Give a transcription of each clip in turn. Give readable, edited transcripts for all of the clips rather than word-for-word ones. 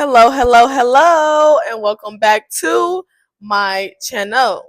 Hello, and welcome back to my channel.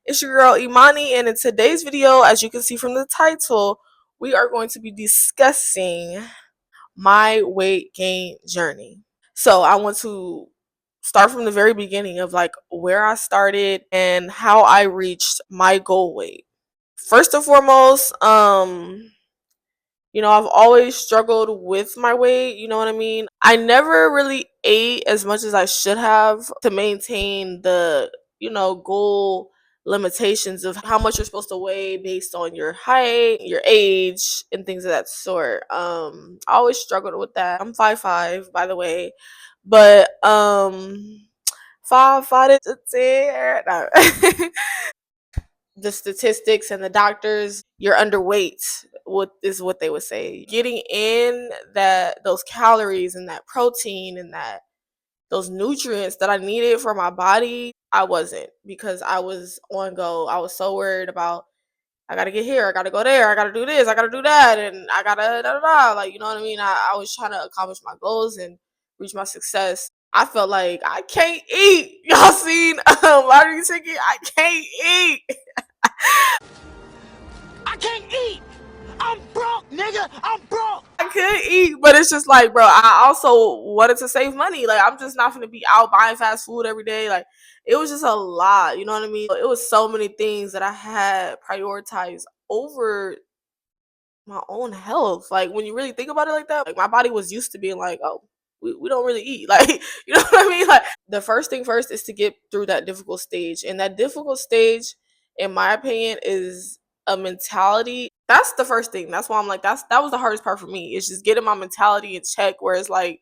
It's your girl Imani, and in today's video, as you can see from the title, we are going to be discussing my weight gain journey. So, I want to start from the very beginning of like where I started and how I reached my goal weight. First and foremost, I've always struggled with my weight, you know what I mean? I never really ate as much as I should have to maintain the, goal limitations of how much you're supposed to weigh based on your height, your age, and things of that sort. I always struggled with that. I'm 5'5", by the way. But 5'5" to 10. No. The statistics and the doctors, you're underweight. What is what they would say? Getting in that those calories and that protein and that those nutrients that I needed for my body, I wasn't, because I was on go. I was so worried about, I gotta get here, I gotta go there, I gotta do this, I gotta do that, and I gotta da da da. Like, you know what I mean? I was trying to accomplish my goals and reach my success. I felt like I can't eat. Y'all seen lottery ticket? I can't eat. I can't eat. I'm broke, nigga. I'm broke. I could eat, but it's just like, bro, I also wanted to save money. Like, I'm just not gonna be out buying fast food every day. Like, it was just a lot, you know what I mean? It was so many things that I had prioritized over my own health. Like, when you really think about it like that, like, my body was used to being like, oh, we don't really eat. Like, you know what I mean? Like, the first thing first is to get through that difficult stage. And that difficult stage, in my opinion, is a mentality. That's the first thing. That's why I'm like, that was the hardest part for me. It's just getting my mentality in check, where it's like,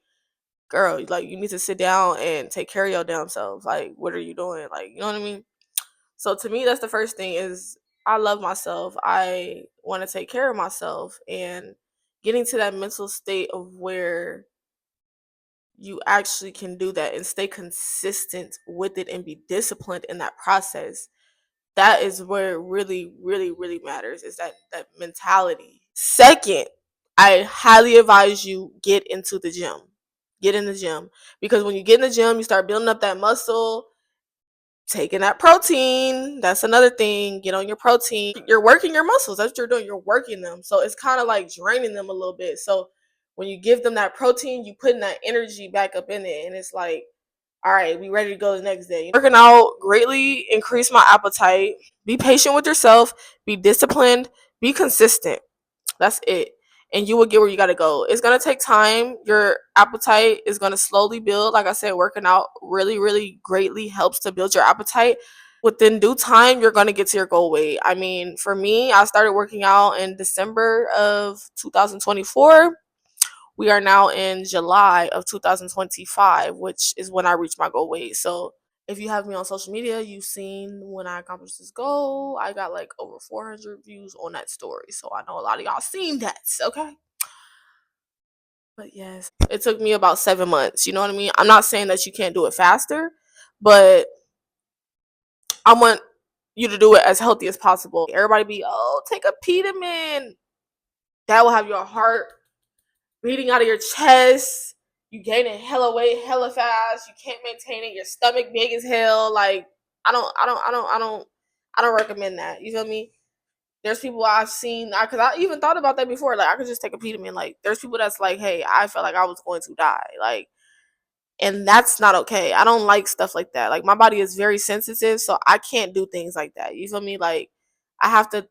girl, like, you need to sit down and take care of your damn self. Like, what are you doing? Like, you know what I mean? So to me, that's the first thing, is I love myself. I want to take care of myself, and getting to that mental state of where you actually can do that and stay consistent with it and be disciplined in that process. That is where it really, really, really matters, is that mentality. Second, I highly advise you get into the gym. Get in the gym, because when you get in the gym, you start building up that muscle, taking that protein. That's another thing. Get on your protein. You're working your muscles. That's what you're doing. You're working them. So it's kind of like draining them a little bit. So when you give them that protein, you putting that energy back up in it, and it's like, all right, we ready to go the next day. Working out greatly increased my appetite. Be patient with yourself. Be disciplined. Be consistent. That's it. And you will get where you got to go. It's going to take time. Your appetite is going to slowly build. Like I said, working out really, really greatly helps to build your appetite. Within due time, you're going to get to your goal weight. I mean, for me, I started working out in December of 2024. We are now in July of 2025, which is when I reached my goal weight. So if you have me on social media, you've seen when I accomplished this goal. I got like over 400 views on that story. So I know a lot of y'all seen that. Okay. But yes, it took me about 7 months. You know what I mean? I'm not saying that you can't do it faster, but I want you to do it as healthy as possible. Everybody be, oh, take a pedoman. That will have your heart beating out of your chest. You gaining hella weight hella fast. You can't maintain it. Your stomach big as hell. Like, I don't recommend that. You feel me? There's people I've seen, because I even thought about that before. Like, I could just take a pedoman. Like, there's people that's like, hey, I felt like I was going to die. Like, and that's not okay. I don't like stuff like that. Like, my body is very sensitive, so I can't do things like that. You feel me? Like, I have to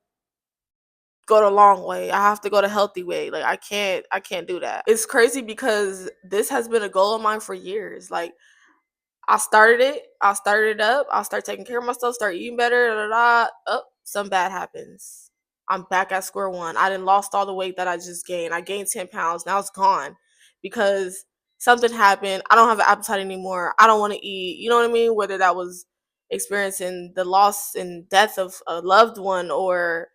go the long way. I have to go the healthy way. Like, I can't do that. It's crazy because this has been a goal of mine for years. Like, I started it. I started it up. I'll start taking care of myself, start eating better. Da, da, da. Oh, something bad happens. I'm back at square one. I didn't lost all the weight that I just gained. I gained 10 pounds. Now it's gone because something happened. I don't have an appetite anymore. I don't want to eat. You know what I mean? Whether that was experiencing the loss and death of a loved one, or,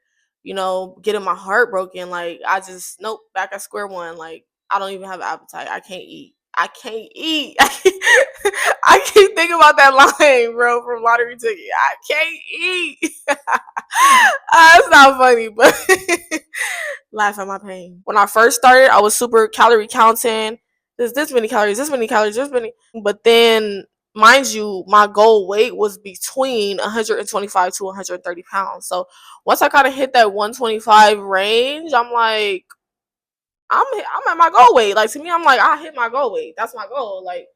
getting my heart broken. Like, I just, nope, back at square one. Like, I don't even have an appetite. I can't eat. I can't eat. I keep thinking about that line, bro, from Lottery Ticket. I can't eat. It's not funny, but laugh at my pain. When I first started, I was super calorie counting. there's this many calories, this many calories, this many. But then, mind you, my goal weight was between 125 to 130 pounds. So once I kind of hit that 125 range, I'm like, I'm at my goal weight. Like to me, I'm like, I hit my goal weight. That's my goal. Like,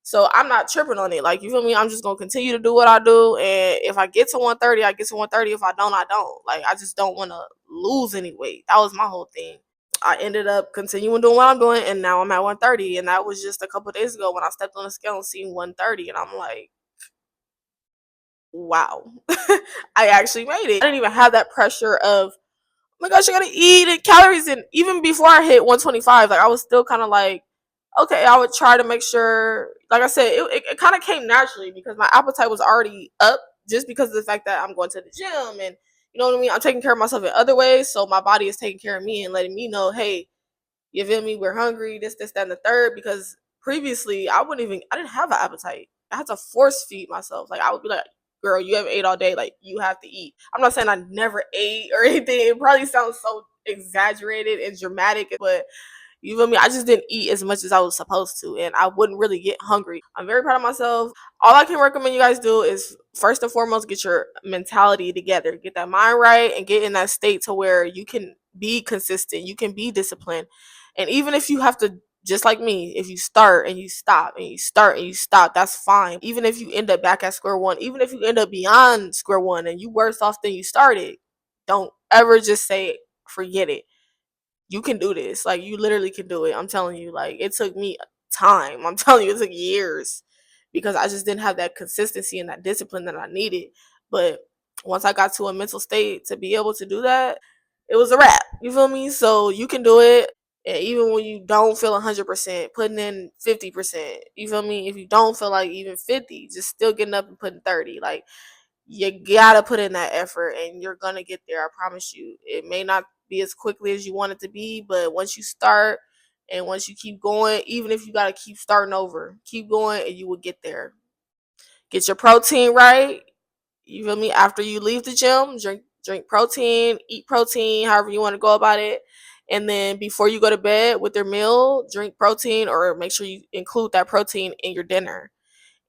so I'm not tripping on it. Like, you feel me? I'm just gonna continue to do what I do, and if I get to 130, I get to 130. If I don't, I don't. Like, I just don't want to lose any weight. That was my whole thing. I ended up continuing doing what I'm doing, and now I'm at 130. And that was just a couple days ago when I stepped on the scale and seen 130, and I'm like, wow, I actually made it. I didn't even have that pressure of, oh my gosh, I gotta eat and calories. And even before I hit 125, like I was still kind of like, okay, I would try to make sure. Like I said, it kind of came naturally because my appetite was already up just because of the fact that I'm going to the gym and you know what I mean. I'm taking care of myself in other ways, so my body is taking care of me and letting me know, hey, you feel me? We're hungry. This, that, and the third. Because previously, I didn't have an appetite. I had to force feed myself. Like I would be like, "Girl, you haven't ate all day. Like you have to eat." I'm not saying I never ate or anything. It probably sounds so exaggerated and dramatic, but you feel me? I just didn't eat as much as I was supposed to, and I wouldn't really get hungry. I'm very proud of myself. All I can recommend you guys do is first and foremost get your mentality together, get that mind right, and get in that state to where you can be consistent, you can be disciplined, and even if you have to. Just like me, if you start and you stop and you start and you stop, that's fine. Even if you end up back at square one, even if you end up beyond square one and you worse off than you started, don't ever just say forget it. You can do this. Like you literally can do it. I'm telling you. Like it took me time. I'm telling you, it took years because I just didn't have that consistency and that discipline that I needed. But once I got to a mental state to be able to do that, it was a wrap. You feel me? So you can do it. And even when you don't feel 100%, putting in 50%. You feel me? If you don't feel like even 50, just still getting up and putting 30. Like you gotta put in that effort and you're gonna get there. I promise you. It may not be as quickly as you want it to be, but once you start and once you keep going, even if you gotta keep starting over, keep going and you will get there. Get your protein right. You feel me? After you leave the gym, drink protein, eat protein, however you want to go about it. And then before you go to bed with your meal, drink protein or make sure you include that protein in your dinner.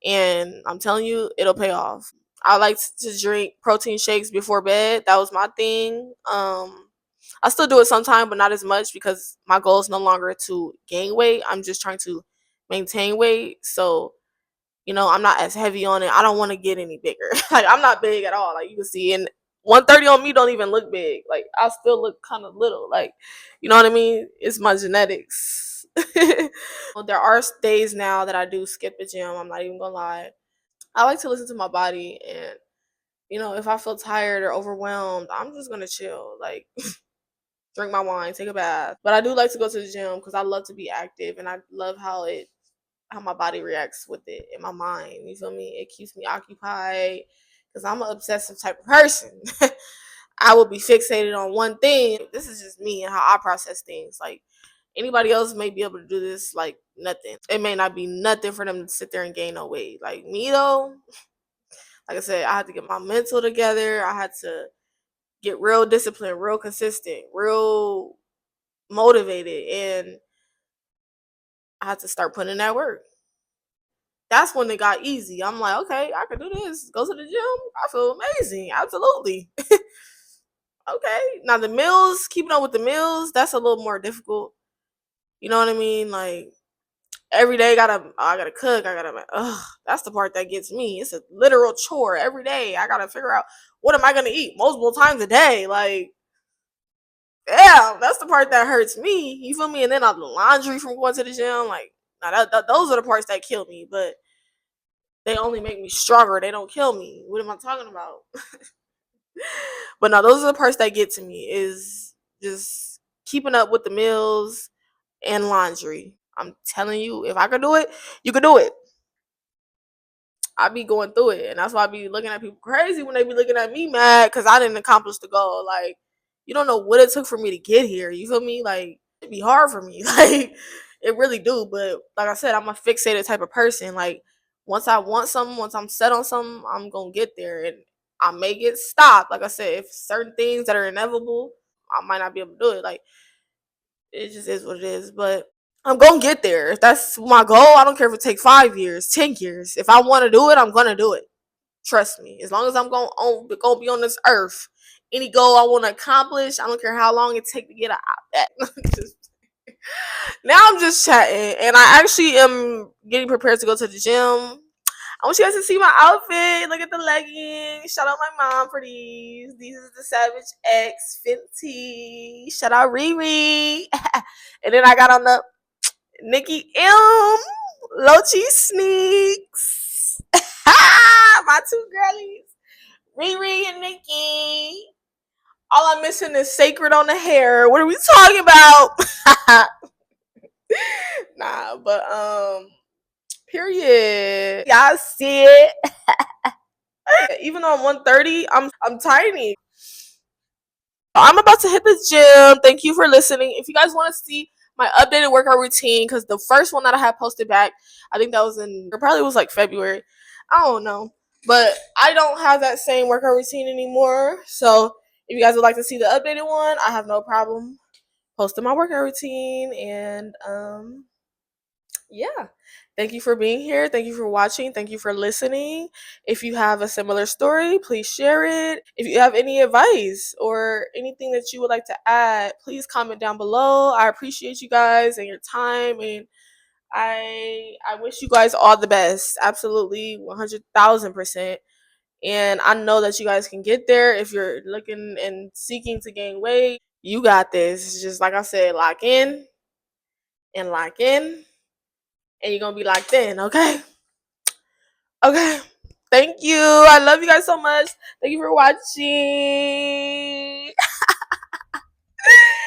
And I'm telling you, it'll pay off. I like to drink protein shakes before bed. That was my thing. I still do it sometimes, but not as much because my goal is no longer to gain weight. I'm just trying to maintain weight. So, I'm not as heavy on it. I don't want to get any bigger. Like I'm not big at all. Like you can see, and 130 on me don't even look big. Like I still look kind of little. Like, you know what I mean? It's my genetics. Well, there are days now that I do skip the gym. I'm not even gonna lie. I like to listen to my body, and if I feel tired or overwhelmed, I'm just gonna chill. Like drink my wine, take a bath. But I do like to go to the gym because I love to be active, and I love how my body reacts with it in my mind. You feel me? It keeps me occupied because I'm an obsessive type of person. I will be fixated on one thing. This is just me and how I process things. Like anybody else may be able to do this like nothing. It may not be nothing for them to sit there and gain no weight. Like me though, like I said, I had to get my mental together. I had to get real disciplined, real consistent, real motivated, and I had to start putting in that work. That's when it got easy. I'm like, okay, I can do this. Go to the gym. I feel amazing. Absolutely. Okay. Now the meals, keeping up with the meals, that's a little more difficult. You know what I mean? Like every day I gotta cook. That's the part that gets me. It's a literal chore every day. I gotta figure out what am I gonna eat multiple times a day. Like, yeah, that's the part that hurts me. You feel me? And then the laundry from going to the gym. Like, now those are the parts that kill me. But they only make me stronger. They don't kill me. What am I talking about? But no, those are the parts that get to me is just keeping up with the meals and laundry. I'm telling you, if I could do it, you could do it. I be going through it, and that's why I be looking at people crazy when they be looking at me mad because I didn't accomplish the goal. Like, you don't know what it took for me to get here. You feel me? Like, it'd be hard for me. Like, it really do. But like I said, I'm a fixated type of person. Like, once I want something, once I'm set on something, I'm gonna get there, and I may get stopped. Like I said, if certain things that are inevitable, I might not be able to do it. Like, it just is what it is. But I'm gonna get there. If that's my goal, I don't care if it takes 5 years, 10 years. If I want to do it, I'm gonna do it. Trust me. As long as I'm gonna be on this earth, any goal I want to accomplish, I don't care how long it take to get out that. Now I'm just chatting, and I actually am getting prepared to go to the gym. I want you guys to see my outfit. Look at the leggings. Shout out my mom for these. These is the Savage X Fenty. Shout out Riri. And then I got on the Nikki M. Lochi Sneaks. My two girlies. Riri and Nikki. All I'm missing is Sacred on the hair. What are we talking about? Nah, but period. Y'all see it. Even though I'm 130, I'm tiny. I'm about to hit the gym. Thank you for listening. If you guys want to see my updated workout routine, because the first one that I had posted back, I think that was it probably was like February. I don't know. But I don't have that same workout routine anymore. So if you guys would like to see the updated one, I have no problem posting my workout routine. And yeah. Thank you for being here. Thank you for watching. Thank you for listening. If you have a similar story, please share it. If you have any advice or anything that you would like to add, please comment down below. I appreciate you guys and your time, and I wish you guys all the best. Absolutely 100,000%. And I know that you guys can get there if you're looking and seeking to gain weight. You got this. It's just like I said, lock in and lock in, and you're gonna be locked in, okay? Okay. Thank you. I love you guys so much. Thank you for watching.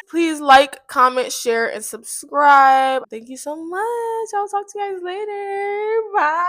Please like, comment, share, and subscribe. Thank you so much. I'll talk to you guys later. Bye.